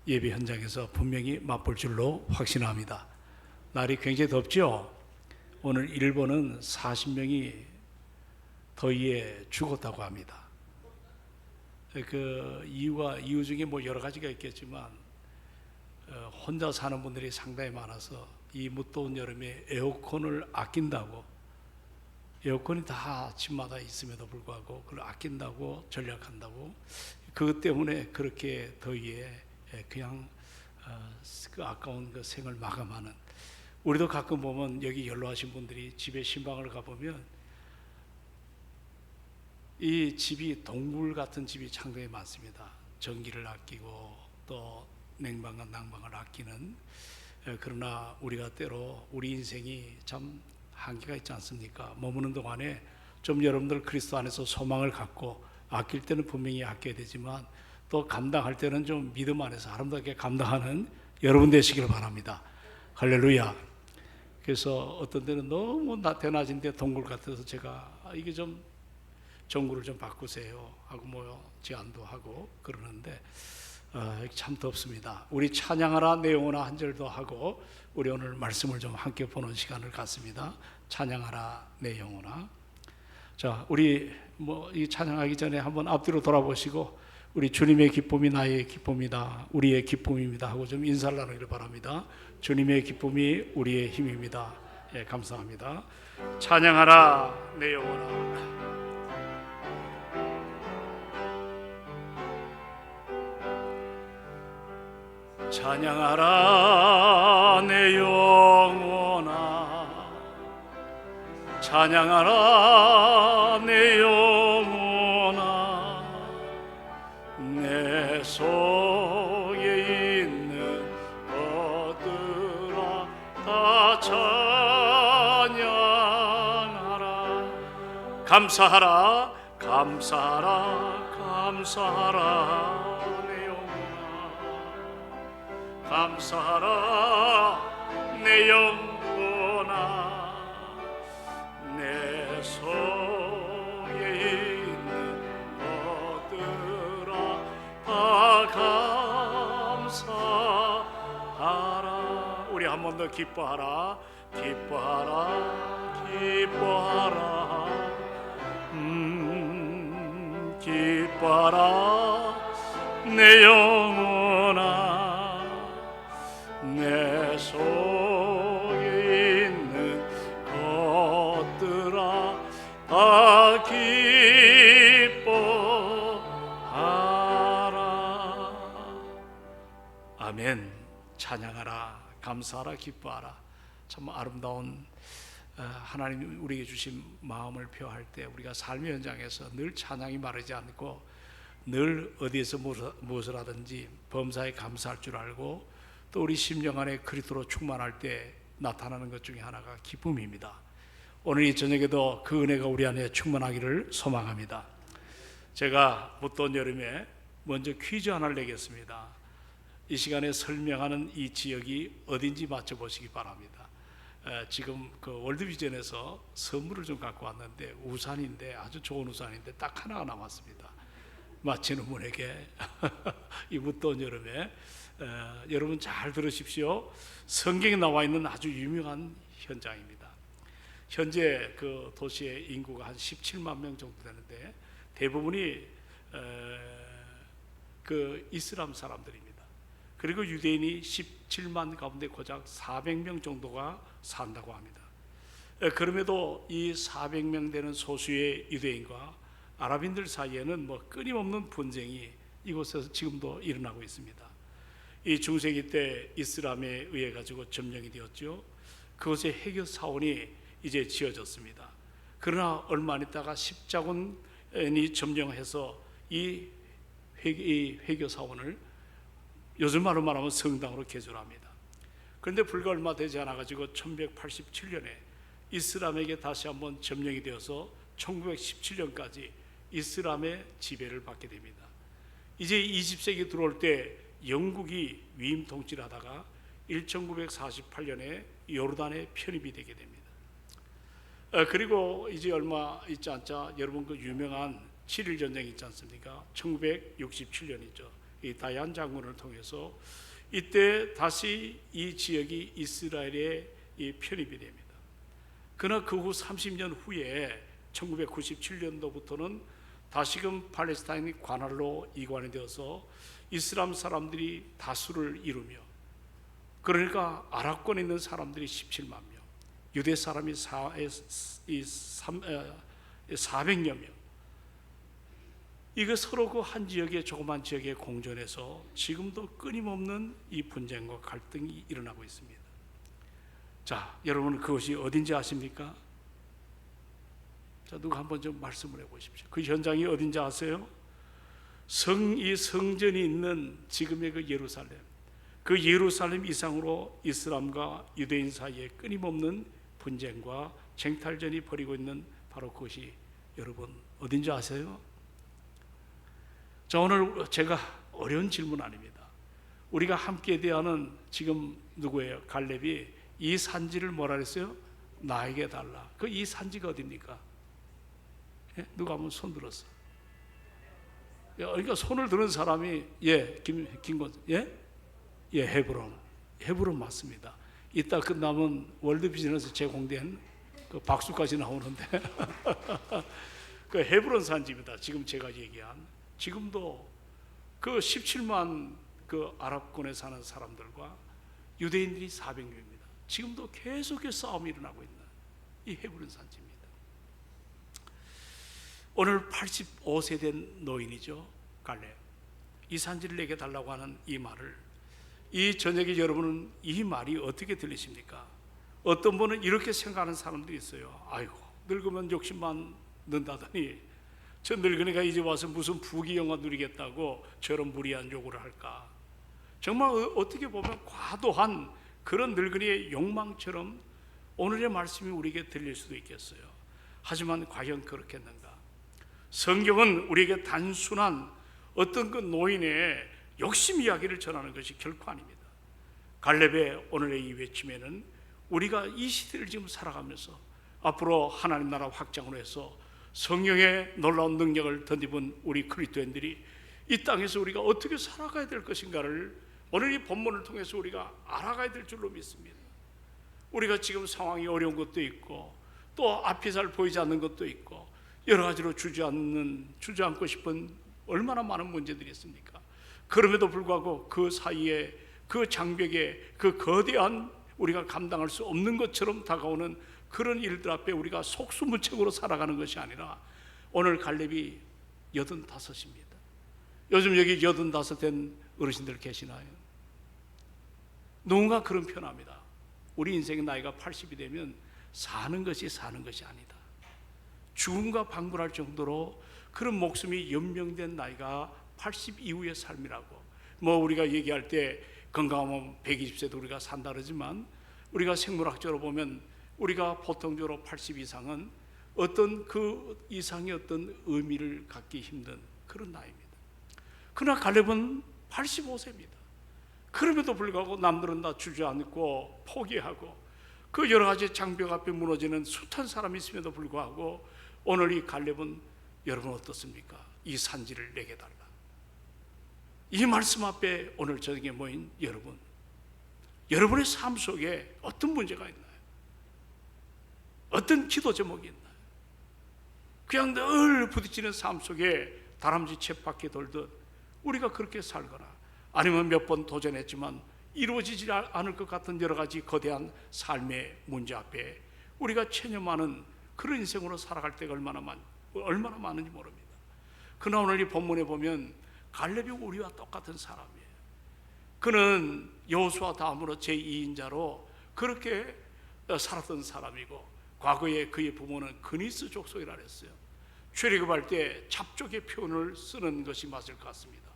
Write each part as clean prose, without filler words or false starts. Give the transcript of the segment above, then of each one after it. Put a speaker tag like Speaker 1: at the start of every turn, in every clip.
Speaker 1: 예배 현장에서 분명히 맛볼 줄로 확신합니다. 날이 굉장히 덥죠? 오늘 일본은 40명이 더위에 죽었다고 합니다. 그 이유 중에 뭐 여러 가지가 있겠지만 혼자 사는 분들이 상당히 많아서 이 무더운 여름에 에어컨을 아낀다고, 에어컨이 다 집마다 있음에도 불구하고 그걸 아낀다고 전략한다고, 그것 때문에 그렇게 더위에 그냥 그 아까운 그 생을 마감하는, 우리도 가끔 보면 여기 연로하신 분들이 집에 신방을 가보면 이 집이 동굴 같은 집이 상당히 많습니다. 전기를 아끼고 또 냉방과 난방을 아끼는. 그러나 우리가 때로 우리 인생이 참 한계가 있지 않습니까? 머무는 동안에 좀 여러분들 그리스도 안에서 소망을 갖고 아낄 때는 분명히 아껴야 되지만 또 감당할 때는 좀 믿음 안에서 아름답게 감당하는 여러분 되시길 바랍니다. 할렐루야. 그래서 어떤 때는 너무 대낮인데 동굴 같아서 제가 이게 좀 전구를 좀 바꾸세요 하고 뭐 제안도 하고 그러는데 참 덥습니다. 우리 찬양하라 내 영혼아 한 절 더 하고 우리 오늘 말씀을 좀 함께 보는 시간을 갖습니다. 찬양하라 내 영혼아. 자, 우리 뭐 이 찬양하기 전에 한번 앞뒤로 돌아보시고 우리 주님의 기쁨이 나의 기쁨이다, 우리의 기쁨입니다 하고 좀 인사를 나누기를 바랍니다. 주님의 기쁨이 우리의 힘입니다. 예, 감사합니다. 찬양하라 내 영혼아. 찬양하라 내 영혼아, 찬양하라 내 영혼아, 내 속에 있는 것들아 다 찬양하라. 감사하라 감사하라 감사하라 감사하라 내 영혼아, 내 속에 있는 것들아 다 감사하라. 우리 한 번 더 기뻐하라 기뻐하라 기뻐하라 기뻐하라 내 영혼아, 내 속에 있는 것들아 다 기뻐하라. 아멘. 찬양하라 감사하라 기뻐하라. 참 아름다운 하나님 우리에게 주신 마음을 표할 때 우리가 삶의 현장에서 늘 찬양이 마르지 않고 늘 어디에서 무엇을 하든지 범사에 감사할 줄 알고 또 우리 심령 안에 그리스도로 충만할 때 나타나는 것 중에 하나가 기쁨입니다. 오늘 이 저녁에도 그 은혜가 우리 안에 충만하기를 소망합니다. 제가 무더운 여름에 먼저 퀴즈 하나를 내겠습니다. 이 시간에 설명하는 이 지역이 어딘지 맞춰보시기 바랍니다. 지금 그 월드비전에서 선물을 좀 갖고 왔는데 우산인데 아주 좋은 우산인데 딱 하나가 남았습니다. 맞히는 분에게 이 무더운 여름에 여러분 잘 들으십시오. 성경에 나와 있는 아주 유명한 현장입니다. 현재 그 도시의 인구가 한 17만 명 정도 되는데 대부분이 그 이슬람 사람들입니다. 그리고 유대인이 17만 가운데 고작 400명 정도가 산다고 합니다. 그럼에도 이 400명 되는 소수의 유대인과 아랍인들 사이에는 뭐 끊임없는 분쟁이 이곳에서 지금도 일어나고 있습니다. 이 중세기 때 이슬람에 의해 가지고 점령이 되었죠. 그것의 해교 사원이 이제 지어졌습니다. 그러나 얼마 안 있다가 십자군이 점령해서 이 회교 사원을 요즘 말로 말하면 성당으로 개조합니다. 그런데 불과 얼마 되지 않아 가지고 1187년에 이슬람에게 다시 한번 점령이 되어서 1917년까지 이슬람의 지배를 받게 됩니다. 이제 20세기 들어올 때 영국이 위임 통치를 하다가 1948년에 요르단에 편입이 되게 됩니다. 그리고 이제 얼마 있지 않자 여러분 그 유명한 7일 전쟁이 있지 않습니까? 1967년이죠. 이 다얀 장군을 통해서 이때 다시 이 지역이 이스라엘의 이 편입이 됩니다. 그러나 그 후 30년 후에 1997년도부터는 다시금 팔레스타인이 관할로 이관이 되어서 이슬람 사람들이 다수를 이루며, 그러니까 아랍권에 있는 사람들이 17만 명, 유대 사람이 400여 명, 이거 서로 그 한 지역의 조그만 지역에 공존해서 지금도 끊임없는 이 분쟁과 갈등이 일어나고 있습니다. 자, 여러분 그것이 어딘지 아십니까? 자, 누가 한번 좀 말씀을 해보십시오. 그 현장이 어딘지 아세요? 이 성전이 있는 지금의 그 예루살렘, 그 예루살렘 이상으로 이슬람과 유대인 사이에 끊임없는 분쟁과 쟁탈전이 벌이고 있는 바로 그것이 여러분 어딘지 아세요? 자, 오늘 제가 어려운 질문 아닙니다. 우리가 함께 대하는 지금 누구예요? 갈렙이 이 산지를 뭐라 그랬어요? 나에게 달라. 그 이 산지가 어딥니까? 예? 누가 한번 손 들었어? 그러니까 손을 드는 사람이 김건 헤브론 맞습니다. 이따 끝나면 월드비즈니스 제공된 그 박수까지 나오는데 그 헤브론 산지입니다. 지금 제가 얘기한, 지금도 그 17만 그 아랍권에 사는 사람들과 유대인들이 400명입니다. 지금도 계속해서 싸움이 일어나고 있는 이 헤브론 산지입니다. 오늘 85세 된 노인이죠, 갈렙. 이 산지를 내게 달라고 하는 이 말을, 이 저녁에 여러분은 이 말이 어떻게 들리십니까? 어떤 분은 이렇게 생각하는 사람들이 있어요. 아이고, 늙으면 욕심만 는다더니 저 늙은이가 이제 와서 무슨 부귀영화 누리겠다고 저런 무리한 요구를 할까? 정말 어떻게 보면 과도한 그런 늙은이의 욕망처럼 오늘의 말씀이 우리에게 들릴 수도 있겠어요. 하지만 과연 그렇겠는가? 성경은 우리에게 단순한 어떤 그 노인의 욕심 이야기를 전하는 것이 결코 아닙니다. 갈렙의 오늘의 이 외침에는 우리가 이 시대를 지금 살아가면서 앞으로 하나님 나라 확장으로 해서 성령의 놀라운 능력을 덧입은 우리 그리스도인들이 이 땅에서 우리가 어떻게 살아가야 될 것인가를 오늘 이 본문을 통해서 우리가 알아가야 될 줄로 믿습니다. 우리가 지금 상황이 어려운 것도 있고 또 앞이 잘 보이지 않는 것도 있고 여러 가지로 주저앉고 싶은 얼마나 많은 문제들이 있습니까? 그럼에도 불구하고 그 사이에 그 장벽에 그 거대한 우리가 감당할 수 없는 것처럼 다가오는 그런 일들 앞에 우리가 속수무책으로 살아가는 것이 아니라 오늘 갈렙이 85입니다. 요즘 여기 85 된 어르신들 계시나요? 누군가 그런 표현합니다. 우리 인생의 나이가 80이 되면 사는 것이 아니다. 죽음과 방불할 정도로 그런 목숨이 연명된 나이가 80 이후의 삶이라고. 뭐 우리가 얘기할 때 건강하면 120세도 우리가 산다 그러지만 우리가 생물학적으로 보면 우리가 보통적으로 80 이상은 어떤 그 이상의 어떤 의미를 갖기 힘든 그런 나이입니다. 그러나 갈렙은 85세입니다. 그럼에도 불구하고 남들은 다 주저앉고 포기하고 그 여러 가지 장벽 앞에 무너지는 숱한 사람이 있음에도 불구하고 오늘 이 갈렙은 여러분 어떻습니까? 이 산지를 내게 달라. 이 말씀 앞에 오늘 저녁에 모인 여러분의 삶 속에 어떤 문제가 있나요? 어떤 기도 제목이 있나요? 그냥 늘 부딪히는 삶 속에 다람쥐 쳇바퀴 돌듯 우리가 그렇게 살거나 아니면 몇 번 도전했지만 이루어지지 않을 것 같은 여러 가지 거대한 삶의 문제 앞에 우리가 체념하는 그런 인생으로 살아갈 때가 얼마나 많은지 모릅니다. 그러나 오늘 이 본문에 보면 갈렙이 우리와 똑같은 사람이에요. 그는 여호수아 다음으로 제2인자로 그렇게 살았던 사람이고 과거에 그의 부모는 그니스 족속이라 했어요. 출애굽할 때 잡족의 표현을 쓰는 것이 맞을 것 같습니다.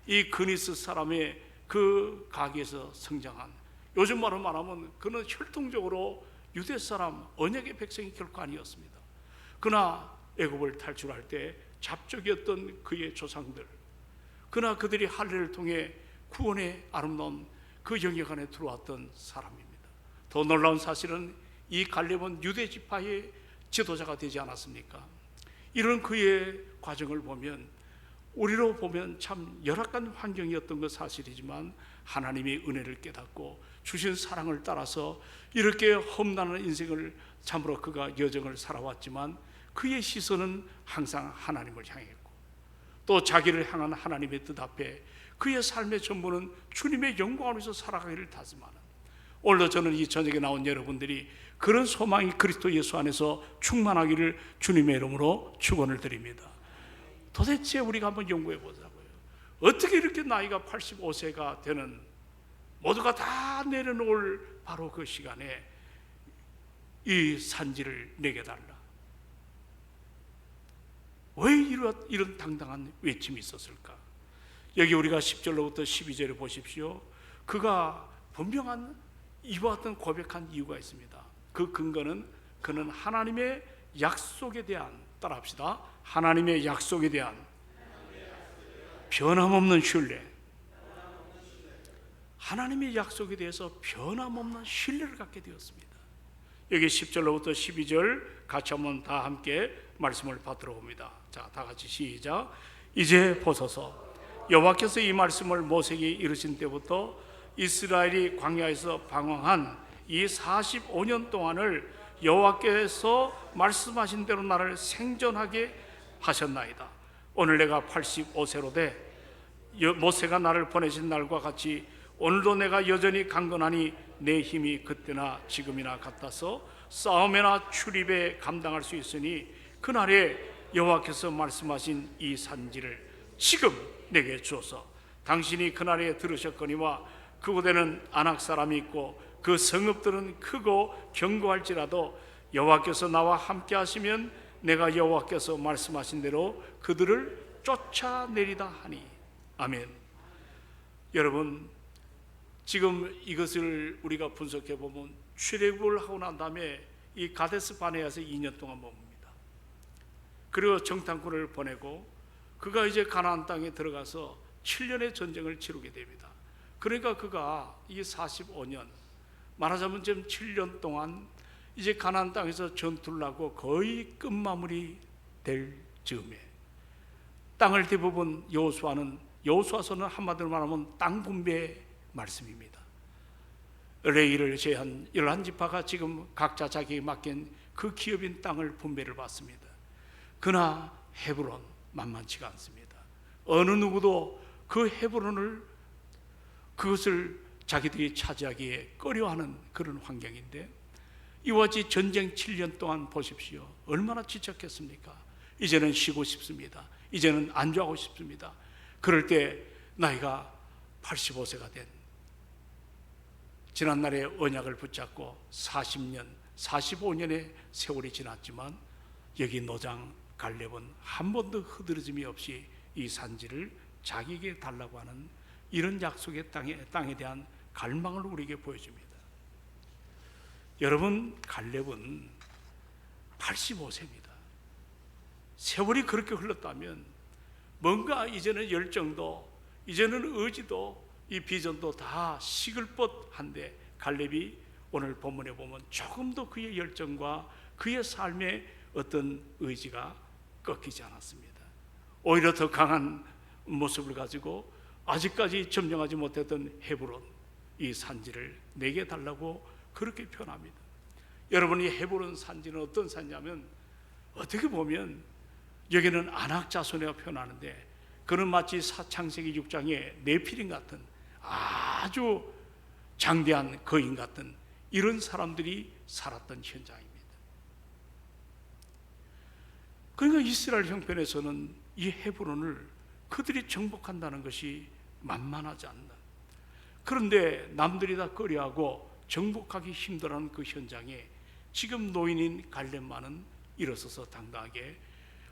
Speaker 1: 이 그니스 사람의 그 가게에서 성장한, 요즘 말로 말하면 그는 혈통적으로 유대 사람 언약의 백성이 결코 아니었습니다. 그러나 애굽을 탈출할 때 잡족이었던 그의 조상들, 그러나 그들이 할례를 통해 구원의 아름다운 그 영역 안에 들어왔던 사람입니다. 더 놀라운 사실은 이 갈렙은 유대 지파의 지도자가 되지 않았습니까? 이런 그의 과정을 보면 우리로 보면 참 열악한 환경이었던 것 사실이지만 하나님의 은혜를 깨닫고 주신 사랑을 따라서 이렇게 험난한 인생을 참으로 그가 여정을 살아왔지만 그의 시선은 항상 하나님을 향했고 또 자기를 향한 하나님의 뜻 앞에 그의 삶의 전부는 주님의 영광을 위해서 살아가기를 다짐하는, 오늘도 저는 이 저녁에 나온 여러분들이 그런 소망이 그리스도 예수 안에서 충만하기를 주님의 이름으로 축원을 드립니다. 도대체 우리가 한번 연구해 보자고요. 어떻게 이렇게 나이가 85세가 되는, 모두가 다 내려놓을 바로 그 시간에 이 산지를 내게 달라. 왜 이런 당당한 외침이 있었을까? 여기 우리가 10절로부터 12절에 보십시오. 그가 분명한 이와 같은 고백한 이유가 있습니다. 그 근거는 그는 하나님의 약속에 대한, 따라합시다, 하나님의 약속에 대한 변함없는 신뢰, 하나님의 약속에 대해서 변함없는 신뢰를 갖게 되었습니다. 여기 10절로부터 12절 같이 한번 다 함께 말씀을 받들어 봅니다. 자, 다 같이 시작. 이제 보소서, 여호와께서 이 말씀을 모세에게 이르신 때부터 이스라엘이 광야에서 방황한 이 45년 동안을 여호와께서 말씀하신 대로 나를 생존하게 하셨나이다. 오늘 내가 85세로 돼 모세가 나를 보내신 날과 같이 오늘도 내가 여전히 강건하니 내 힘이 그때나 지금이나 같아서 싸움이나 출입에 감당할 수 있으니 그날에 여호와께서 말씀하신 이 산지를 지금 내게 주어서 당신이 그날에 들으셨거니와 그곳에는 아낙 사람이 있고 그 성읍들은 크고 견고할지라도 여호와께서 나와 함께 하시면 내가 여호와께서 말씀하신 대로 그들을 쫓아내리다 하니. 아멘. 여러분, 지금 이것을 우리가 분석해 보면 출애굽을 하고 난 다음에 이 가데스 바네아에서 2년 동안 머뭅니다. 그리고 정탐꾼을 보내고 그가 이제 가나안 땅에 들어가서 7년의 전쟁을 치르게 됩니다. 그러니까 그가 이 45년, 말하자면 지금 7년 동안 이제 가나안 땅에서 전투를 하고 거의 끝마무리 될 즈음에 땅을 대부분 여호수아서는 한마디로 말하면 땅 분배 말씀입니다. 레위를 제한 11지파가 지금 각자 자기에게 맡긴 그 기업인 땅을 분배를 받습니다. 그러나 헤브론 만만치가 않습니다. 어느 누구도 그 헤브론을, 그것을 자기들이 차지하기에 꺼려하는 그런 환경인데, 이와 같이 전쟁 7년 동안 보십시오. 얼마나 지쳤겠습니까? 이제는 쉬고 싶습니다. 이제는 안주하고 싶습니다. 그럴 때 나이가 85세가 된, 지난날의 언약을 붙잡고 40년, 45년의 세월이 지났지만 여기 노장 갈렙은 한 번도 흐드러짐이 없이 이 산지를 자기에게 달라고 하는 이런 약속의 땅에 대한 갈망을 우리에게 보여줍니다. 여러분, 갈렙은 85세입니다. 세월이 그렇게 흘렀다면 뭔가 이제는 열정도, 이제는 의지도, 이 비전도 다 식을 뻔한데 갈렙이 오늘 본문에 보면 조금도 그의 열정과 그의 삶의 어떤 의지가 꺾이지 않았습니다. 오히려 더 강한 모습을 가지고 아직까지 점령하지 못했던 헤브론, 이 산지를 내게 달라고 그렇게 표현합니다. 여러분, 이 헤브론 산지는 어떤 산지냐면, 어떻게 보면 여기는 아낙 자손이라고 표현하는데 그는 마치 창세기 6장의 네피림 같은 아주 장대한 거인 같은 이런 사람들이 살았던 현장입니다. 그러니까 이스라엘 형편에서는 이 헤브론을 그들이 정복한다는 것이 만만하지 않나. 그런데 남들이 다 꺼려하고 정복하기 힘들어하는 그 현장에 지금 노인인 갈렙만은 일어서서 당당하게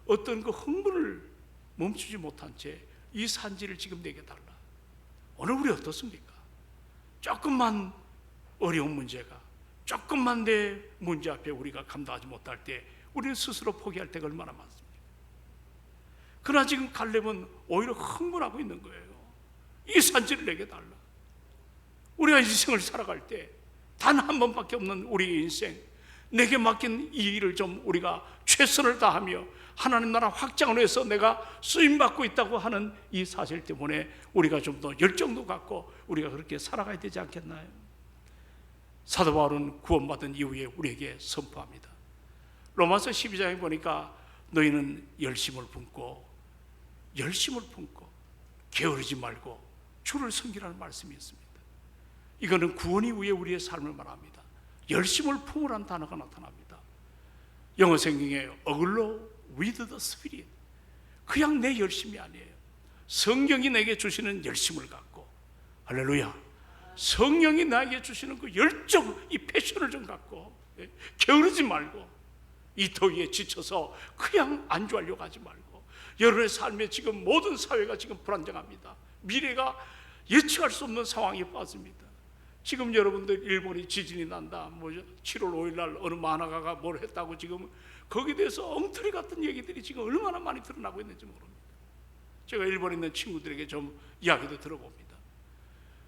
Speaker 1: 어떤 그 흥분을 멈추지 못한 채 이 산지를 지금 내게 달라. 오늘 우리 어떻습니까? 조금만 어려운 문제가, 조금만 내 문제 앞에 우리가 감당하지 못할 때 우리는 스스로 포기할 때가 얼마나 많습니까? 그러나 지금 갈렙은 오히려 흥분하고 있는 거예요. 이 산지를 내게 달라. 우리가 인생을 살아갈 때 단 한 번밖에 없는 우리의 인생, 내게 맡긴 이 일을 좀 우리가 최선을 다하며 하나님 나라 확장을 위해서 내가 쓰임받고 있다고 하는 이 사실 때문에 우리가 좀 더 열정도 갖고 우리가 그렇게 살아가야 되지 않겠나요? 사도 바울은 구원받은 이후에 우리에게 선포합니다. 로마서 12장에 보니까 너희는 열심을 품고 게으르지 말고 주를 섬기라는 말씀이 있습니다. 이거는 구원 이후에 우리의 삶을 말합니다. 열심을 품으라는 단어가 나타납니다. 영어 성경에 aglow with the Spirit, 그냥 내 열심이 아니에요. 성경이 내게 주시는 열심을 갖고, 할렐루야, 성령이 나에게 주시는 그 열정, 이 패션을 좀 갖고 게으르지 말고, 이 더위에 지쳐서 그냥 안주하려고 하지 말고. 여러분의 삶에 지금 모든 사회가 지금 불안정합니다. 미래가 예측할 수 없는 상황에 빠집니다. 지금 여러분들 일본이 지진이 난다, 7월 5일 날 어느 만화가가 뭘 했다고 지금 거기에 대해서 엉터리 같은 얘기들이 지금 얼마나 많이 드러나고 있는지 모릅니다. 제가 일본에 있는 친구들에게 좀 이야기도 들어봅니다.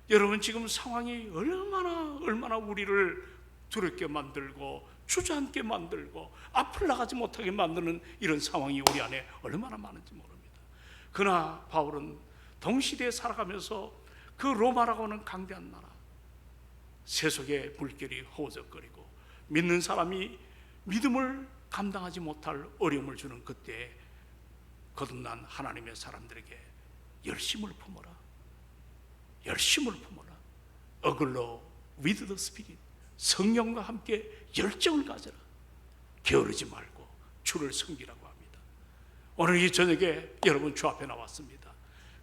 Speaker 1: 여러분, 지금 상황이 얼마나 우리를 두렵게 만들고 주저앉게 만들고 앞을 나가지 못하게 만드는 이런 상황이 우리 안에 얼마나 많은지 모릅니다. 그러나 바울은 동시대에 살아가면서 그 로마라고 하는 강대한 나라, 세속의 물결이 허우적거리고 믿는 사람이 믿음을 감당하지 못할 어려움을 주는 그때에 거듭난 하나님의 사람들에게 열심을 품어라, aglow with the Spirit, 성령과 함께 열정을 가져라, 게으르지 말고 주를 섬기라고 합니다. 오늘 이 저녁에 여러분 주 앞에 나왔습니다.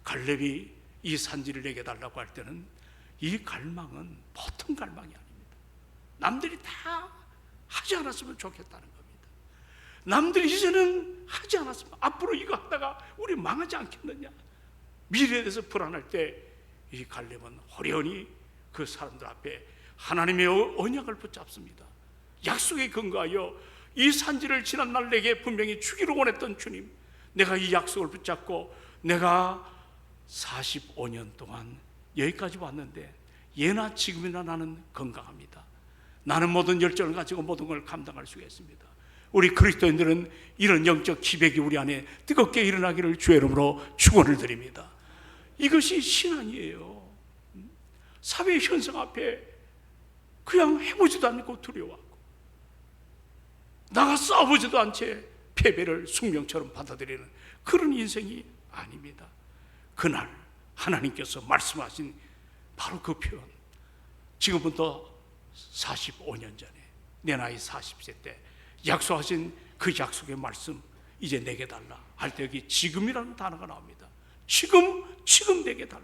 Speaker 1: 갈렙이 이 산지를 내게 달라고 할 때는 이 갈망은 보통 갈망이 아닙니다. 남들이 다 하지 않았으면 좋겠다는 겁니다. 남들이 이제는 하지 않았으면 앞으로 이거 하다가 우리 망하지 않겠느냐, 미래에 대해서 불안할 때 이 갈렙은 호련히 그 사람들 앞에 하나님의 언약을 붙잡습니다. 약속에 근거하여 이 산지를 지난날 내게 분명히 주기로 원했던 주님, 내가 이 약속을 붙잡고 내가 45년 동안 여기까지 왔는데 예나 지금이나 나는 건강합니다. 나는 모든 열정을 가지고 모든 걸 감당할 수가 있습니다. 우리 그리스도인들은 이런 영적 기백이 우리 안에 뜨겁게 일어나기를 주의 이름으로 축원을 드립니다. 이것이 신앙이에요. 사회 현상 앞에 그냥 해보지도 않고 두려워하고 나가 싸우지도 않지 패배를 숙명처럼 받아들이는 그런 인생이 아닙니다. 그날 하나님께서 말씀하신 바로 그 표현, 지금부터 45년 전에 내 나이 40세 때 약속하신 그 약속의 말씀 이제 내게 달라 할 때 여기 지금이라는 단어가 나옵니다. 지금 내게 달라.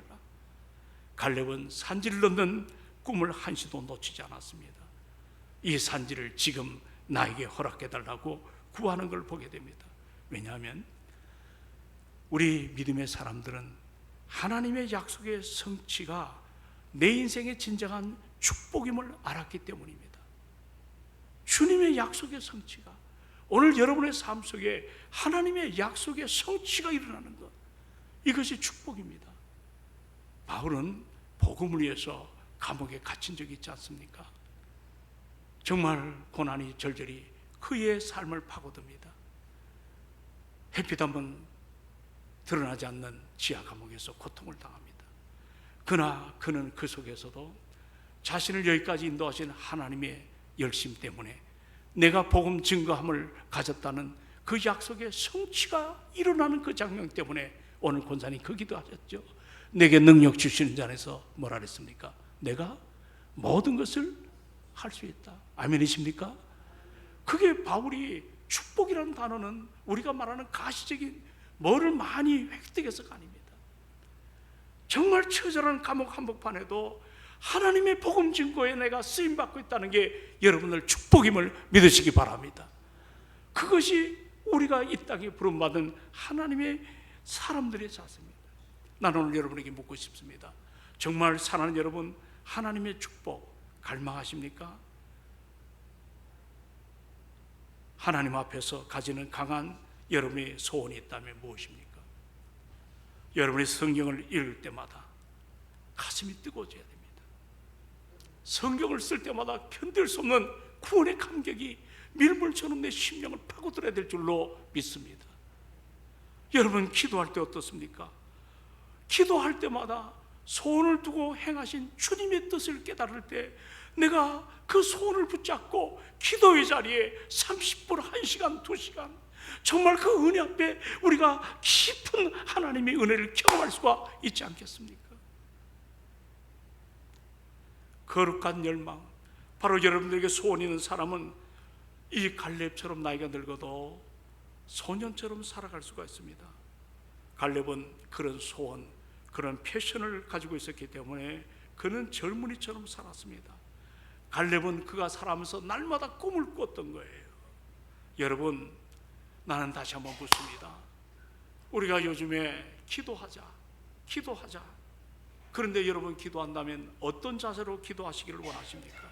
Speaker 1: 갈렙은 산지를 넣는 꿈을 한시도 놓치지 않았습니다. 이 산지를 지금 나에게 허락해 달라고 구하는 걸 보게 됩니다. 왜냐하면 우리 믿음의 사람들은 하나님의 약속의 성취가 내 인생의 진정한 축복임을 알았기 때문입니다. 주님의 약속의 성취가, 오늘 여러분의 삶 속에 하나님의 약속의 성취가 일어나는 것, 이것이 축복입니다. 바울은 복음을 위해서 감옥에 갇힌 적이 있지 않습니까? 정말 고난이 절절히 그의 삶을 파고듭니다. 햇빛 한번 드러나지 않는 지하 감옥에서 고통을 당합니다. 그러나 그는 그 속에서도 자신을 여기까지 인도하신 하나님의 열심 때문에 내가 복음 증거함을 가졌다는 그 약속의 성취가 일어나는 그 장면 때문에 오늘 권사님 그 기도하셨죠. 내게 능력 주시는 자 안에서 뭐라 그랬습니까? 내가 모든 것을 할 수 있다. 아멘이십니까? 그게 바울이 축복이라는 단어는 우리가 말하는 가시적인 뭐를 많이 획득해서가 아닙니다. 정말 처절한 감옥 한복판에도 하나님의 복음 증거에 내가 쓰임받고 있다는 게 여러분들 축복임을 믿으시기 바랍니다. 그것이 우리가 이 땅에 부름받은 하나님의 사람들의 자세입니다. 나는 오늘 여러분에게 묻고 싶습니다. 정말 사랑하는 여러분, 하나님의 축복 갈망하십니까? 하나님 앞에서 가지는 강한 여러분의 소원이 있다면 무엇입니까? 여러분의 성경을 읽을 때마다 가슴이 뜨거워져야 됩니다. 성경을 쓸 때마다 견딜 수 없는 구원의 감격이 밀물처럼 내 심령을 파고들어야 될 줄로 믿습니다. 여러분, 기도할 때 어떻습니까? 기도할 때마다 소원을 두고 행하신 주님의 뜻을 깨달을 때 내가 그 소원을 붙잡고 기도의 자리에 30분, 1시간, 2시간 정말 그 은혜 앞에 우리가 깊은 하나님의 은혜를 경험할 수가 있지 않겠습니까? 거룩한 열망, 바로 여러분들에게 소원 있는 사람은 이 갈렙처럼 나이가 늙어도 소년처럼 살아갈 수가 있습니다. 갈렙은 그런 소원, 그런 패션을 가지고 있었기 때문에 그는 젊은이처럼 살았습니다. 갈렙은 그가 살아가면서 날마다 꿈을 꿨던 거예요. 여러분, 나는 다시 한번 묻습니다. 우리가 요즘에 기도하자. 그런데 여러분, 기도한다면 어떤 자세로 기도하시기를 원하십니까?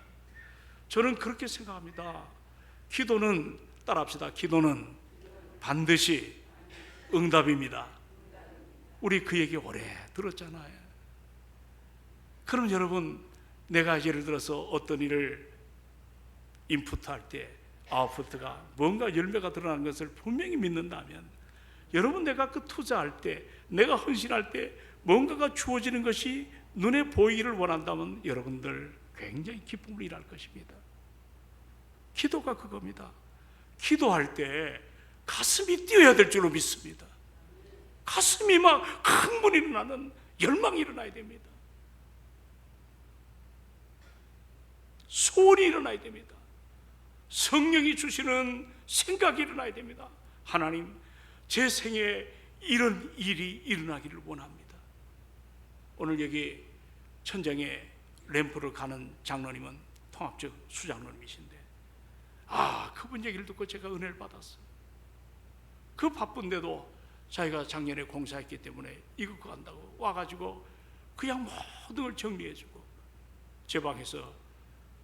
Speaker 1: 저는 그렇게 생각합니다. 기도는, 따라합시다. 기도는 반드시 응답입니다. 우리 그 얘기 오래 들었잖아요. 그럼 여러분, 내가 예를 들어서 어떤 일을 인풋할 때 아웃풋가 뭔가 열매가 드러나는 것을 분명히 믿는다면, 여러분, 내가 그 투자할 때, 내가 헌신할 때 뭔가가 주어지는 것이 눈에 보이기를 원한다면 여러분들 굉장히 기쁨을 일할 것입니다. 기도가 그겁니다. 기도할 때 가슴이 뛰어야 될 줄로 믿습니다. 가슴이 막 흥분이 일어나는 열망이 일어나야 됩니다. 소원이 일어나야 됩니다. 성령이 주시는 생각이 일어나야 됩니다. 하나님, 제 생에 이런 일이 일어나기를 원합니다. 오늘 여기 천장에 램프를 가는 장로님은 통합적 수장로님이신데, 그분 얘기를 듣고 제가 은혜를 받았어요. 그 바쁜데도 자기가 작년에 공사했기 때문에 이거 그거 한다고 와가지고 그냥 모든 걸 정리해주고 제 방에서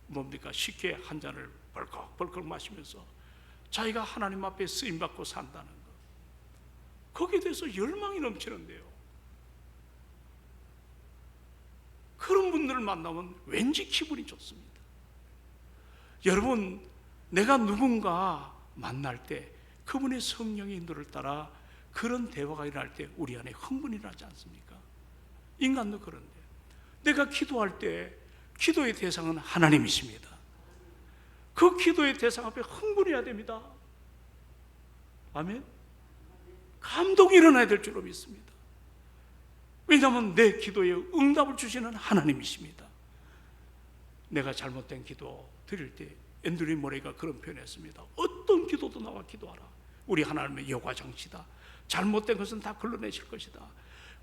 Speaker 1: 뭡니까, 식혜 한 잔을 벌컥벌컥 마시면서 자기가 하나님 앞에 쓰임받고 산다는 거, 거기에 대해서 열망이 넘치는데요. 그런 분들을 만나면 왠지 기분이 좋습니다. 여러분, 내가 누군가 만날 때 그분의 성령의 인도를 따라 그런 대화가 일어날 때 우리 안에 흥분이 나지 않습니까? 인간도 그런데 내가 기도할 때 기도의 대상은 하나님이십니다. 그 기도의 대상 앞에 흥분해야 됩니다. 아멘. 감동이 일어나야 될 줄로 믿습니다. 왜냐하면 내 기도에 응답을 주시는 하나님이십니다. 내가 잘못된 기도 드릴 때 앤드류 모레이가 그런 표현했습니다. 어떤 기도도 나와 기도하라. 우리 하나님의 여과장치다. 잘못된 것은 다 걸러내실 것이다.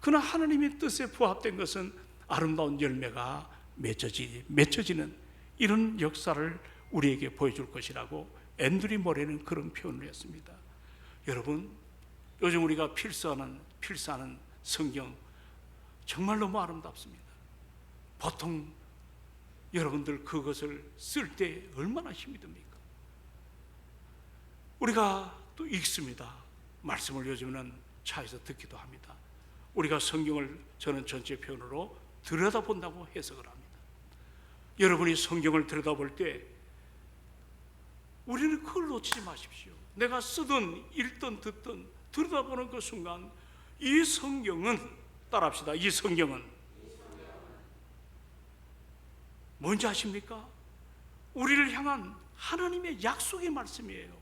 Speaker 1: 그러나 하나님의 뜻에 부합된 것은 아름다운 열매가 맺혀지는 이런 역사를 우리에게 보여줄 것이라고 앤드류 모레이는 그런 표현을 했습니다. 여러분, 요즘 우리가 필사하는 성경 정말 너무 아름답습니다. 보통 여러분들 그것을 쓸 때 얼마나 힘이 듭니까? 우리가 또 읽습니다. 말씀을 요즘은 차에서 듣기도 합니다. 우리가 성경을 저는 전체 표현으로 들여다본다고 해석을 합니다. 여러분이 성경을 들여다볼 때 우리는 그걸 놓치지 마십시오. 내가 쓰든 읽든 듣든 들여다보는 그 순간 이 성경은, 따라합시다, 이 성경은 뭔지 아십니까? 우리를 향한 하나님의 약속의 말씀이에요.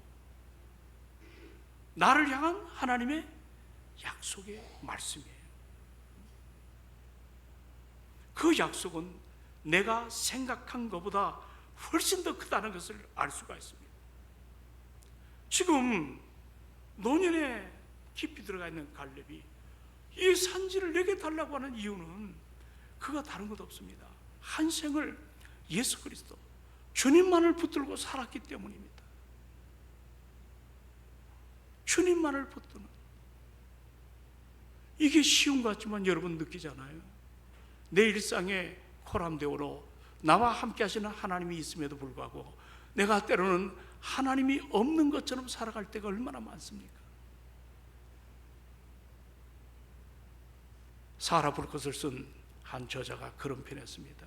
Speaker 1: 나를 향한 하나님의 약속의 말씀이에요. 그 약속은 내가 생각한 것보다 훨씬 더 크다는 것을 알 수가 있습니다. 지금 노년에 깊이 들어가 있는 갈렙이 이 산지를 내게 달라고 하는 이유는 그가 다른 것 없습니다. 한 생을 예수 그리스도 주님만을 붙들고 살았기 때문입니다. 주님만을 붙드는, 이게 쉬운 것 같지만 여러분 느끼잖아요. 내 일상에 코람데오로 나와 함께 하시는 하나님이 있음에도 불구하고 내가 때로는 하나님이 없는 것처럼 살아갈 때가 얼마나 많습니까? 사라 불꽃을 쓴 한 저자가 그런 표현했습니다.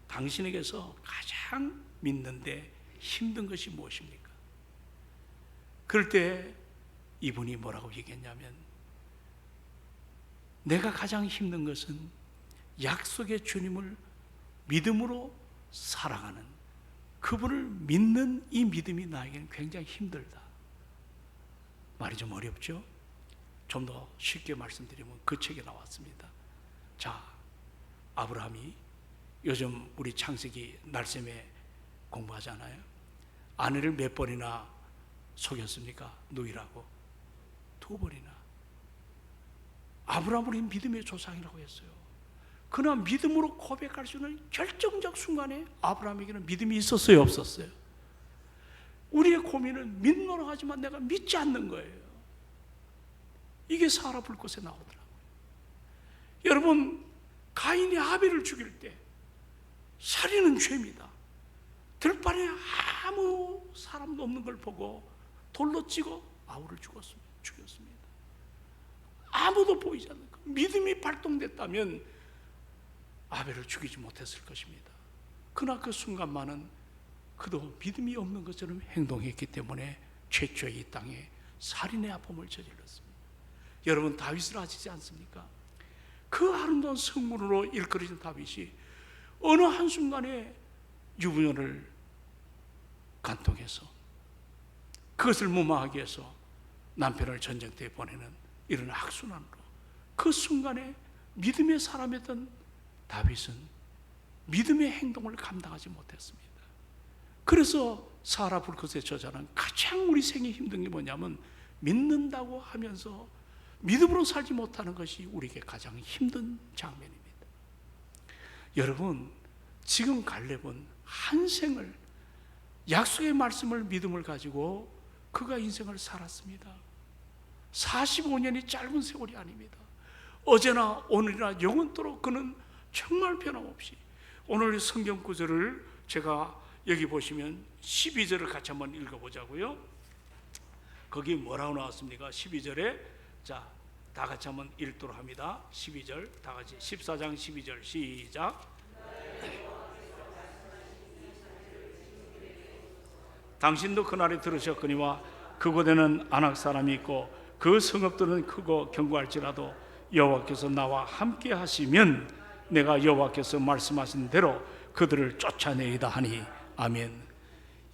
Speaker 1: 당신에게서 가장 믿는데 힘든 것이 무엇입니까? 그럴 때 이분이 뭐라고 얘기했냐면, 내가 가장 힘든 것은 약속의 주님을 믿음으로 살아가는, 그분을 믿는 이 믿음이 나에게는 굉장히 힘들다. 말이 좀 어렵죠? 좀 더 쉽게 말씀드리면 그 책에 나왔습니다. 자, 아브라함이 요즘 우리 창세기 날샘에 공부하잖아요. 아내를 몇 번이나 속였습니까? 누이라고 2번이나. 아브라함은 믿음의 조상이라고 했어요. 그러나 믿음으로 고백할 수 있는 결정적 순간에 아브라함에게는 믿음이 있었어요, 없었어요? 우리의 고민은 믿노라 하지만 내가 믿지 않는 거예요. 이게 사라 불꽃에 나오더라고요. 여러분, 가인이 아벨을 죽일 때 살인은 죄입니다. 들판에 아무 사람도 없는 걸 보고 돌로 찍어 아우를 죽였습니다. 아무도 보이지 않는 거. 믿음이 발동됐다면 아벨을 죽이지 못했을 것입니다. 그러나 그 순간만은 그도 믿음이 없는 것처럼 행동했기 때문에 최초의 이 땅에 살인의 아픔을 저질렀습니다. 여러분, 다윗을 아시지 않습니까? 그 아름다운 성문으로 일컬어진 다윗이 어느 한순간에 유부녀를 간통해서 그것을 무마하기 위해서 남편을 전쟁터에 보내는 이런 악순환으로, 그 순간에 믿음의 사람이었던 다윗은 믿음의 행동을 감당하지 못했습니다. 그래서 사라 불꽃의 저자는 가장 우리 생에 힘든 게 뭐냐면, 믿는다고 하면서 믿음으로 살지 못하는 것이 우리에게 가장 힘든 장면입니다. 여러분, 지금 갈렙은 한 생을, 약속의 말씀을 믿음을 가지고 그가 인생을 살았습니다. 45년이 짧은 세월이 아닙니다. 어제나 오늘이나 영원토록 그는 정말 변함없이, 오늘 성경 구절을 제가 여기 보시면 12절을 같이 한번 읽어보자고요. 거기 뭐라고 나왔습니까? 12절에, 자, 다 같이 한번 읽도록 합니다. 12절 다 같이, 14장 12절 시작. 당신도 그날에 들으셨거니와 그곳에는 아낙 사람이 있고 그 성읍들은 크고 견고할지라도 여호와께서 나와 함께 하시면 내가 여호와께서 말씀하신 대로 그들을 쫓아내리다 하니. 아멘.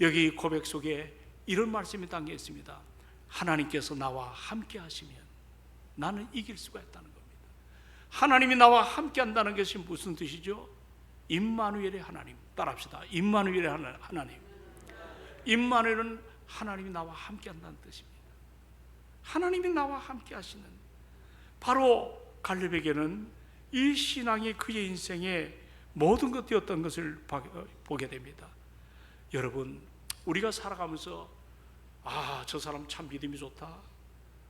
Speaker 1: 여기 고백 속에 이런 말씀이 담겨 있습니다. 하나님께서 나와 함께 하시면 나는 이길 수가 있다는 겁니다. 하나님이 나와 함께 한다는 것이 무슨 뜻이죠? 임마누엘의 하나님. 따라합시다. 임마누엘의 하나님. 임마누엘은 하나님이 나와 함께 한다는 뜻입니다. 하나님이 나와 함께 하시는, 바로 갈렙에게는 이 신앙이 그의 인생의 모든 것 되었던 것을 보게 됩니다. 여러분, 우리가 살아가면서 저 사람 참 믿음이 좋다,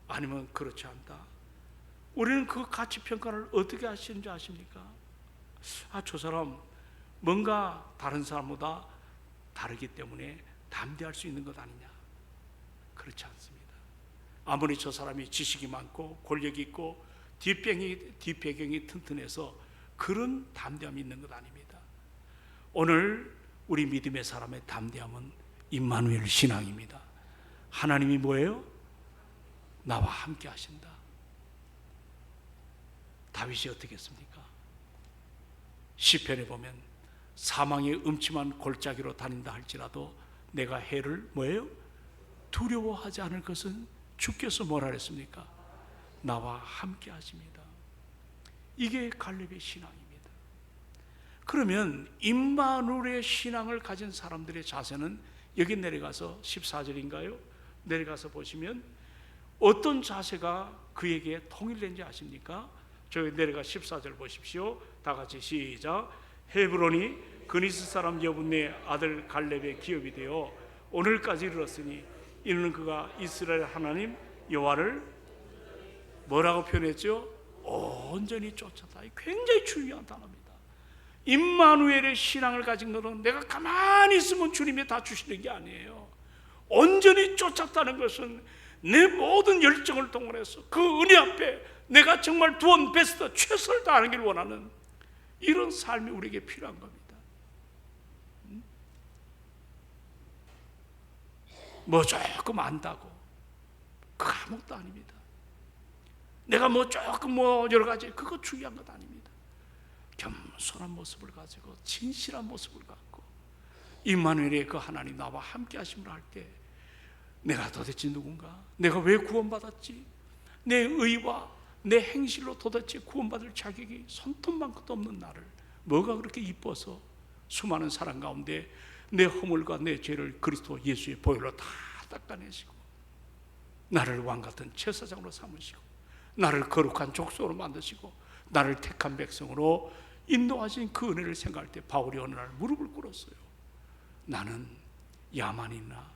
Speaker 1: 아니면 그렇지 않다, 우리는 그 가치 평가를 어떻게 하시는지 아십니까? 저 사람 뭔가 다른 사람보다 다르기 때문에 담대할 수 있는 것 아니냐? 그렇지 않습니다. 아무리 저 사람이 지식이 많고 권력이 있고 뒷배경이 튼튼해서 그런 담대함이 있는 것 아닙니다. 오늘 우리 믿음의 사람의 담대함은 임마누엘 신앙입니다. 하나님이 뭐예요? 나와 함께 하신다. 다윗이 어떻게 했습니까? 시편에 보면 사망의 음침한 골짜기로 다닌다 할지라도 내가 해를 뭐예요? 두려워하지 않을 것은 주께서 뭐라 그랬습니까? 나와 함께 하십니다. 이게 갈렙의 신앙입니다. 그러면 임마누엘의 신앙을 가진 사람들의 자세는 여기 내려가서 14절인가요? 내려가서 보시면 어떤 자세가 그에게 통일된지 아십니까? 저기 내려가 14절 보십시오. 다 같이 시작. 헤브론이 그니스 사람 여분네 아들 갈렙의 기업이 되어 오늘까지 이르렀으니 이는 그가 이스라엘 하나님 여호와를 뭐라고 표현했죠? 온전히 쫓았다. 굉장히 중요한 단어입니다. 임마누엘의 신앙을 가진 것은 내가 가만히 있으면 주님이 다 주시는 게 아니에요. 온전히 쫓았다는 것은 내 모든 열정을 동원해서 그 은혜 앞에 내가 정말 두원 베스트 최선을 다하는 길 원하는 이런 삶이 우리에게 필요한 겁니다. 뭐 조금 안다고 그거 아무것도 아닙니다. 내가 뭐 조금 뭐 여러 가지 그거 중요한 것 아닙니다. 겸손한 모습을 가지고 진실한 모습을 갖고 임마누엘의 그 하나님 나와 함께 하심을 할 때 내가 도대체 누군가? 내가 왜 구원받았지? 내 의와 내 행실로 도대체 구원받을 자격이 손톱만큼도 없는 나를 뭐가 그렇게 이뻐서 수많은 사람 가운데 내 허물과 내 죄를 그리스도 예수의 보혈로 다 닦아내시고 나를 왕같은 제사장으로 삼으시고 나를 거룩한 족속으로 만드시고 나를 택한 백성으로 인도하신 그 은혜를 생각할 때 바울이 어느 날 무릎을 꿇었어요. 나는 야만이나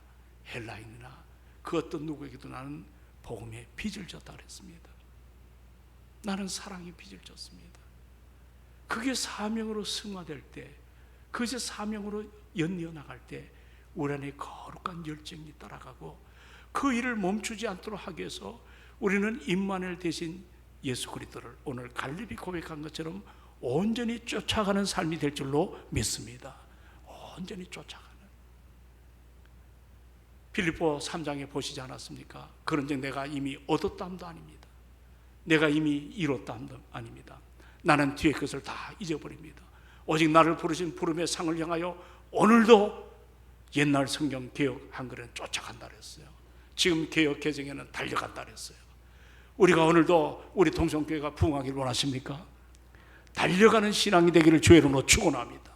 Speaker 1: 헬라인이나 그 어떤 누구에게도 나는 복음의 빚을 졌다 그랬습니다. 나는 사랑의 빚을 졌습니다. 그게 사명으로 승화될 때, 그것이 사명으로 연이어 나갈 때 우리 안에 거룩한 열정이 따라가고 그 일을 멈추지 않도록 하기 위해서 우리는 임마누엘 대신 예수 그리스도를 오늘 갈렙이 고백한 것처럼 온전히 쫓아가는 삶이 될 줄로 믿습니다. 온전히 쫓아가는. 빌립보 3장에 보시지 않았습니까? 그런즉 내가 이미 얻었다함도 아닙니다. 내가 이미 이뤘다함도 아닙니다. 나는 뒤의 것을 다 잊어버립니다. 오직 나를 부르신 부름의 상을 향하여 오늘도 옛날 성경 개혁 한글에는 쫓아간다 그랬어요. 지금 개혁 개정에는 달려간다 그랬어요. 우리가 오늘도 우리 동성교회가 부흥하기를 원하십니까? 달려가는 신앙이 되기를 주의 이름으로 축원합니다.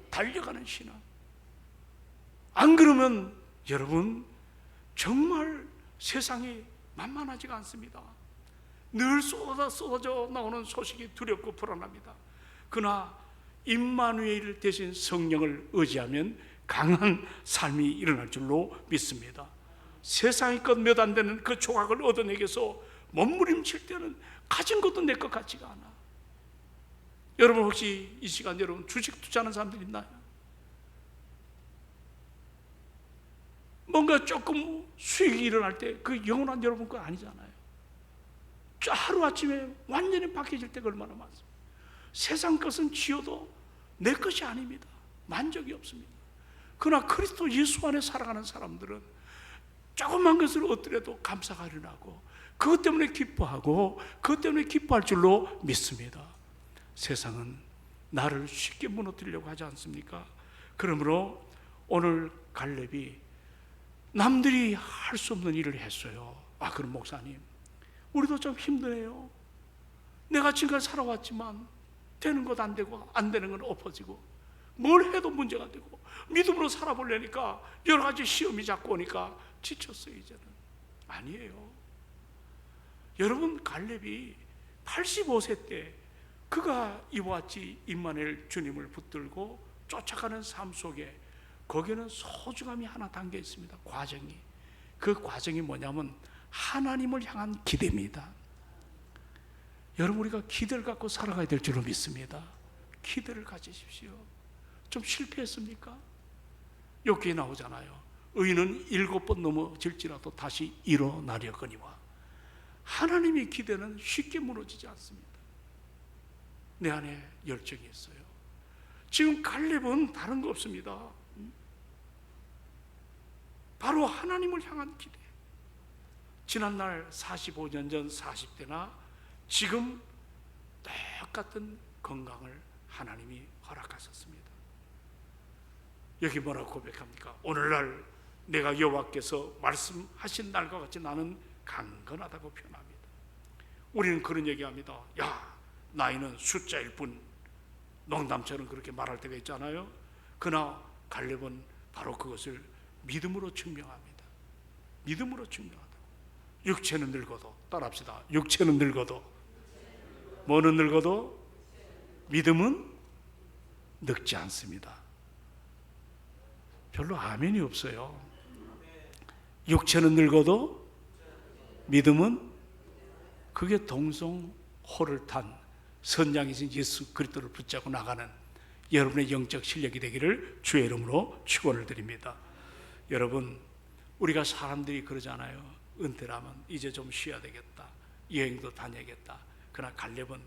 Speaker 1: 달려가는 신앙. 안 그러면 여러분 정말 세상이 만만하지가 않습니다. 늘 쏟아져 나오는 소식이 두렵고 불안합니다. 그러나 임마누엘 대신 성령을 의지하면 강한 삶이 일어날 줄로 믿습니다. 세상의 것 몇 안 되는 그 조각을 얻어내기서 몸부림칠 때는 가진 것도 내 것 같지가 않아. 여러분 혹시 이 시간 여러분 주식 투자하는 사람들 있나요? 뭔가 조금 수익이 일어날 때 그 영원한 여러분 거 아니잖아요. 하루아침에 완전히 바뀌어질 때가 얼마나 많습니까? 세상 것은 지어도 내 것이 아닙니다. 만족이 없습니다. 그러나 그리스도 예수 안에 살아가는 사람들은 조그만 것을 얻더라도 감사가 일어나고 그것 때문에 기뻐하고 그것 때문에 기뻐할 줄로 믿습니다. 세상은 나를 쉽게 무너뜨리려고 하지 않습니까? 그러므로 오늘 갈렙이 남들이 할 수 없는 일을 했어요. 아, 그럼 목사님 우리도 좀 힘드네요. 내가 지금까지 살아왔지만 되는 것 안 되고 안 되는 건 엎어지고 뭘 해도 문제가 되고 믿음으로 살아보려니까 여러 가지 시험이 자꾸 오니까 지쳤어요. 이제는 아니에요. 여러분 갈렙이 85세 때 그가 이와 같이 임마누엘 주님을 붙들고 쫓아가는 삶 속에 거기에는 소중함이 하나 담겨 있습니다. 과정이. 그 과정이 뭐냐면 하나님을 향한 기대입니다. 여러분 우리가 기대를 갖고 살아가야 될 줄로 믿습니다. 기대를 가지십시오. 좀 실패했습니까? 여기에 나오잖아요. 의인은 7번 넘어질지라도 다시 일어나려거니와. 하나님의 기대는 쉽게 무너지지 않습니다. 내 안에 열정이 있어요. 지금 갈렙은 다른 거 없습니다. 바로 하나님을 향한 기대. 지난날 45년 전 40대나 지금 똑같은 건강을 하나님이 허락하셨습니다. 여기 뭐라고 고백합니까? 오늘날 내가 여호와께서 말씀하신 날과 같이 나는 강건하다고 표현합니다. 우리는 그런 얘기합니다. 야, 나이는 숫자일 뿐. 농담처럼 그렇게 말할 때가 있잖아요. 그러나 갈렙은 바로 그것을 믿음으로 증명합니다. 믿음으로 증명하다. 육체는 늙어도, 따라합시다. 육체는 늙어도, 뭐는 늙어도 믿음은 늙지 않습니다. 별로 아멘이 없어요. 육체는 늙어도 믿음은, 그게 동성호를 탄 선장이신 예수 그리스도를 붙잡고 나가는 여러분의 영적 실력이 되기를 주의 이름으로 축원을 드립니다. 여러분, 우리가 사람들이 그러잖아요. 은퇴를 하면 이제 좀 쉬어야 되겠다, 여행도 다녀야겠다. 그러나 갈렙은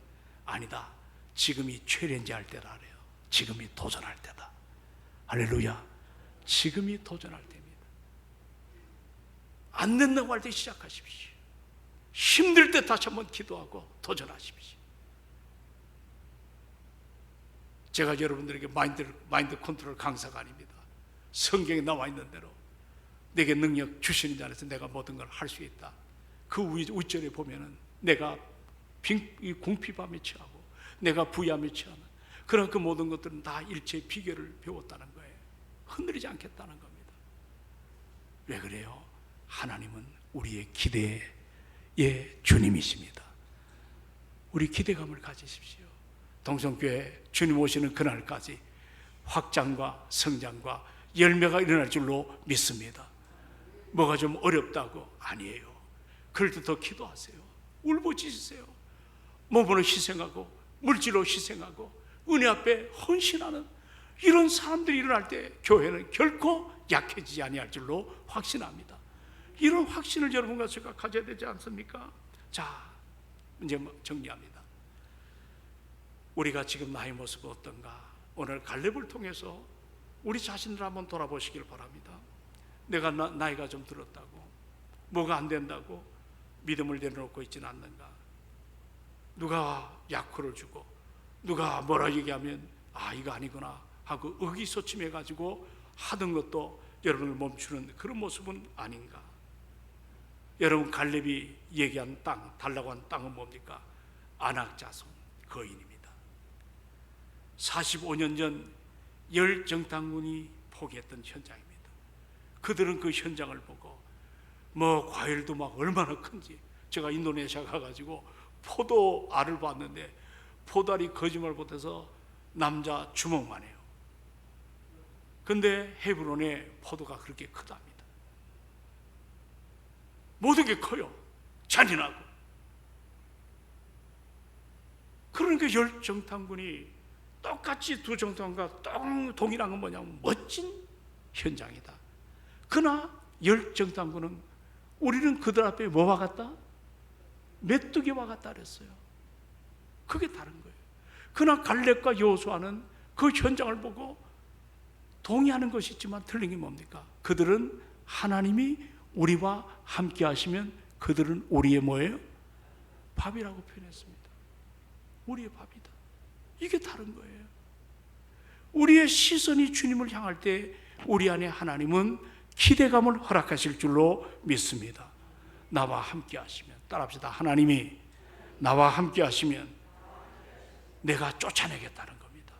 Speaker 1: 아니다, 지금이 챌린지 할 때다 그래요. 지금이 도전할 때다. 할렐루야. 지금이 도전할 때입니다. 안 된다고 할 때 시작하십시오. 힘들 때 다시 한번 기도하고 도전하십시오. 제가 여러분들에게 마인드 컨트롤 강사가 아닙니다. 성경에 나와 있는 대로 내게 능력 주시는 자 안에서 내가 모든 걸 할 수 있다. 그 윗절에 보면은 내가 궁핍함에 처하고 내가 부유함에 처하는 그런 그 모든 것들은 다 일체의 비결을 배웠다는 거예요. 흔들리지 않겠다는 겁니다. 왜 그래요? 하나님은 우리의 기대의 주님이십니다. 우리 기대감을 가지십시오. 동성교회 주님 오시는 그날까지 확장과 성장과 열매가 일어날 줄로 믿습니다. 뭐가 좀 어렵다고? 아니에요. 그럴 때 더 기도하세요. 울부짖으세요. 몸으로 희생하고 물질로 희생하고 은혜 앞에 헌신하는 이런 사람들이 일어날 때 교회는 결코 약해지지 아니할 줄로 확신합니다. 이런 확신을 여러분과 제가 가져야 되지 않습니까? 자, 이제 정리합니다. 우리가 지금 나의 모습은 어떤가? 오늘 갈렙을 통해서 우리 자신을 한번 돌아보시길 바랍니다. 내가 나이가 좀 들었다고, 뭐가 안 된다고 믿음을 내려놓고 있지는 않는가? 누가 약효를 주고 누가 뭐라 얘기하면 아 이거 아니구나 하고 의기소침해 가지고 하던 것도 여러분을 멈추는 그런 모습은 아닌가? 여러분 갈렙이 얘기한 땅, 달라고 한 땅은 뭡니까? 안악자손 거인입니다. 45년 전 열정탐꾼이 포기했던 현장입니다. 그들은 그 현장을 보고 뭐 과일도 막 얼마나 큰지, 제가 인도네시아 가가지고 포도알을 봤는데 포도알이 거짓말 못해서 남자 주먹만 해요. 근데 헤브론에 포도가 그렇게 크답니다. 모든 게 커요. 잔인하고. 그러니까 열정탐꾼이 똑같이 두 정탐과 동일한 건 뭐냐면 멋진 현장이다. 그러나 열정탐꾼은 우리는 그들 앞에 뭐와 같다? 메뚜기와 같다 그랬어요. 그게 다른 거예요. 그러나 갈렙과 여호수아는 그 현장을 보고 동의하는 것이 있지만 틀린 게 뭡니까? 그들은 하나님이 우리와 함께 하시면 그들은 우리의 뭐예요? 밥이라고 표현했습니다. 우리의 밥이다. 이게 다른 거예요. 우리의 시선이 주님을 향할 때 우리 안에 하나님은 기대감을 허락하실 줄로 믿습니다. 나와 함께 하시면, 따라합시다. 하나님이 나와 함께 하시면 내가 쫓아내겠다는 겁니다.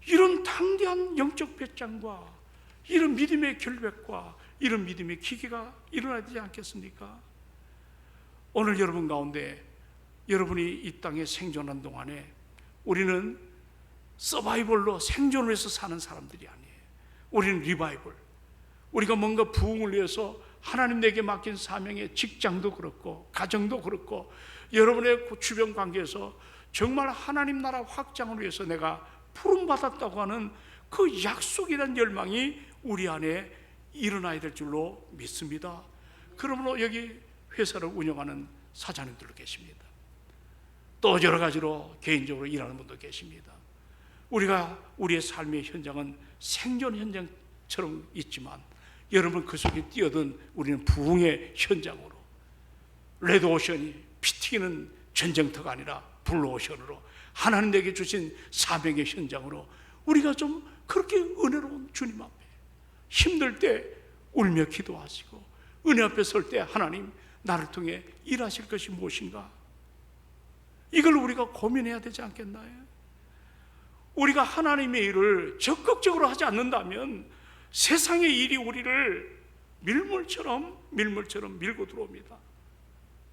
Speaker 1: 이런 당대한 영적 배짱과 이런 믿음의 결백과 이런 믿음의 기계가 일어나야 되지 않겠습니까? 오늘 여러분 가운데 여러분이 이 땅에 생존한 동안에 우리는 서바이벌로 생존을 해서 사는 사람들이 아니에요. 우리는 리바이벌, 우리가 뭔가 부흥을 위해서 하나님 내게 맡긴 사명의 직장도 그렇고 가정도 그렇고 여러분의 주변 관계에서 정말 하나님 나라 확장을 위해서 내가 부름받았다고 하는 그 약속이라는 열망이 우리 안에 일어나야 될 줄로 믿습니다. 그러므로 여기 회사를 운영하는 사장님들도 계십니다. 또 여러 가지로 개인적으로 일하는 분도 계십니다. 우리의 삶의 현장은 생존 현장처럼 있지만 여러분 그 속에 뛰어든 우리는 부흥의 현장으로, 레드오션이 피 튀기는 전쟁터가 아니라 블루오션으로 하나님 내게 주신 사명의 현장으로 우리가 좀 그렇게 은혜로운 주님 앞에 힘들 때 울며 기도하시고 은혜 앞에 설 때 하나님 나를 통해 일하실 것이 무엇인가, 이걸 우리가 고민해야 되지 않겠나요? 우리가 하나님의 일을 적극적으로 하지 않는다면 세상의 일이 우리를 밀물처럼 밀고 들어옵니다.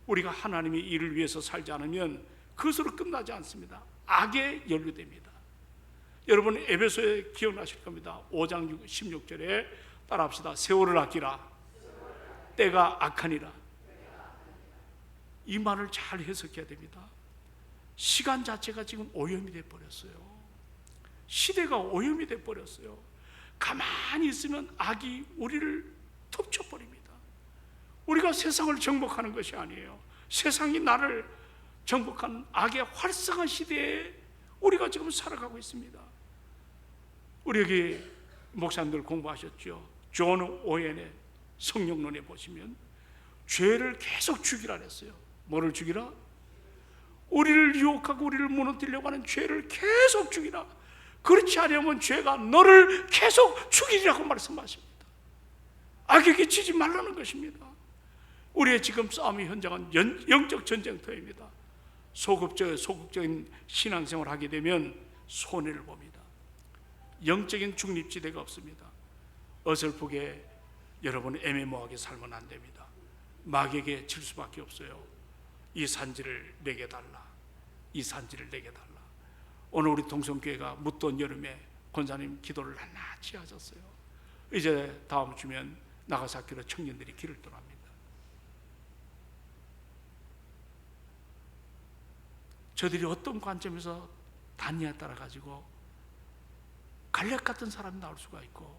Speaker 1: 우리가 하나님의 일을 위해서 살지 않으면 그것으로 끝나지 않습니다. 악에 연루됩니다. 여러분 에베소에 기억나실 겁니다. 5장 16절에 따라합시다. 세월을 아끼라, 때가 악하니라. 이 말을 잘 해석해야 됩니다. 시간 자체가 지금 오염이 돼버렸어요. 시대가 오염이 돼버렸어요. 가만히 있으면 악이 우리를 덮쳐버립니다. 우리가 세상을 정복하는 것이 아니에요. 세상이 나를 정복하는 악의 활성한 시대에 우리가 지금 살아가고 있습니다. 우리 여기 목사님들 공부하셨죠? 존 오웬의 성령론에 보시면 죄를 계속 죽이라 했어요. 뭐를 죽이라? 우리를 유혹하고 우리를 무너뜨리려고 하는 죄를 계속 죽이라. 그렇지 않으면 죄가 너를 계속 죽이리라고 말씀하십니다. 악에게 지지 말라는 것입니다. 우리의 지금 싸움의 현장은 영적 전쟁터입니다. 소극적인 신앙생활을 하게 되면 손해를 봅니다. 영적인 중립지대가 없습니다. 어설프게 여러분 애매모호하게 살면 안 됩니다. 마귀에게 질 수밖에 없어요. 이 산지를 내게 달라. 이 산지를 내게 달라. 오늘 우리 동성교회가 묻던 여름에 권사님 기도를 낱낱이 하셨어요. 이제 다음 주면 나가사키로 청년들이 길을 떠납니다. 저들이 어떤 관점에서 다니에 따라 가지고 갈렙 같은 사람이 나올 수가 있고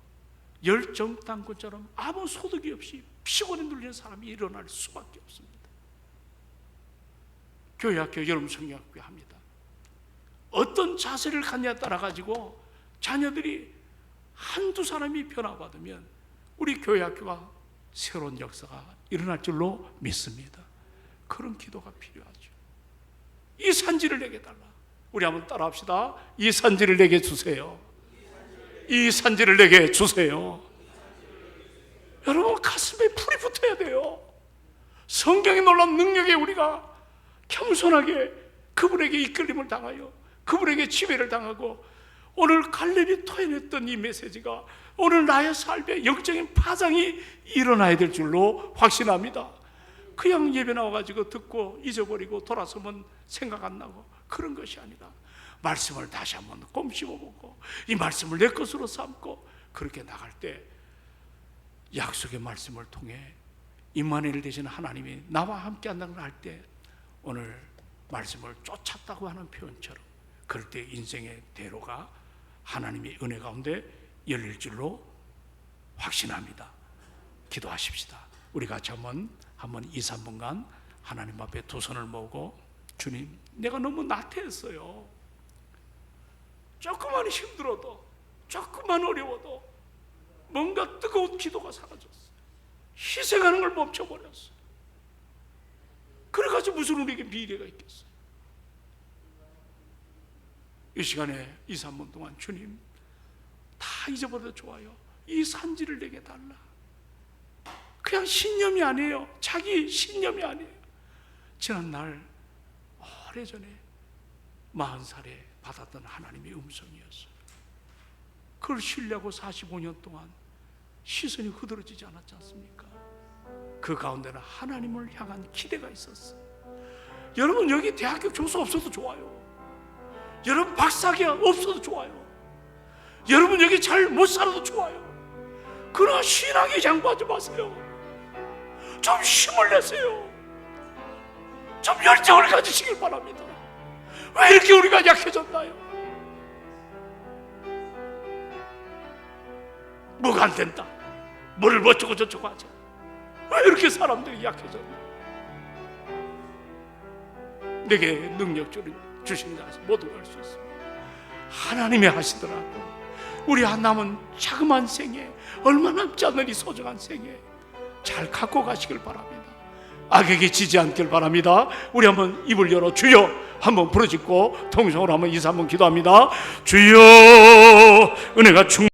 Speaker 1: 열정당군처럼 아무 소득이 없이 피곤에 눌리는 사람이 일어날 수밖에 없습니다. 교회학교, 여러분 성경학교 합니다. 어떤 자세를 갖냐에 따라 가지고 자녀들이 한두 사람이 변화받으면 우리 교회학교가 새로운 역사가 일어날 줄로 믿습니다. 그런 기도가 필요하죠. 이 산지를 내게 달라. 우리 한번 따라합시다. 이 산지를 내게 주세요. 이 산지를 내게 주세요. 여러분 가슴에 풀이 붙어야 돼요. 성경에 놀라운 능력에 우리가 겸손하게 그분에게 이끌림을 당하여 그분에게 지배를 당하고 오늘 갈렙이 토해냈던 이 메시지가 오늘 나의 삶에 영적인 파장이 일어나야 될 줄로 확신합니다. 그냥 예배 나와가지고 듣고 잊어버리고 돌아서면 생각 안 나고 그런 것이 아니라 말씀을 다시 한번 꼼씹어보고 이 말씀을 내 것으로 삼고 그렇게 나갈 때 약속의 말씀을 통해 임마누엘 되시는 하나님이 나와 함께 한다는 걸 할 때 오늘 말씀을 쫓았다고 하는 표현처럼 그럴 때 인생의 대로가 하나님의 은혜 가운데 열릴 줄로 확신합니다. 기도하십시다. 우리 같이 한번 2, 3분간 하나님 앞에 두 손을 모으고 주님, 내가 너무 나태했어요. 조금만 힘들어도 조금만 어려워도 뭔가 뜨거운 기도가 사라졌어요. 희생하는 걸 멈춰버렸어요. 그래가지고 무슨 우리에게 미래가 있겠어요? 이 시간에 2, 3분 동안 주님 다 잊어버려도 좋아요. 이 산지를 내게 달라. 그냥 신념이 아니에요. 자기 신념이 아니에요. 지난날 오래전에 40살에 받았던 하나님의 음성이었어요. 그걸 신뢰하고 45년 동안 시선이 흐드러지지 않았지 않습니까? 그 가운데는 하나님을 향한 기대가 있었어요. 여러분 여기 대학교 교수 없어도 좋아요. 여러분 박사학위가 없어도 좋아요. 여러분 여기 잘 못 살아도 좋아요. 그러나 신앙에 양보하지 마세요. 좀 힘을 내세요. 좀 열정을 가지시길 바랍니다. 왜 이렇게 우리가 약해졌나요? 뭐가 안 된다, 뭐를 어쩌고 저쩌고 하자. 왜 이렇게 사람들이 약해졌나? 내게 능력 주신 자에서 모두 할 수 있습니다. 하나님이 하시더라고. 우리 한 남은 자그마한 생에, 얼마 남지 않는 이 소중한 생에 잘 갖고 가시길 바랍니다. 악에게 지지 않길 바랍니다. 우리 한번 입을 열어 주여 한번 부르짖고 통성으로 한번 2, 3번 기도합니다. 주여 은혜가 충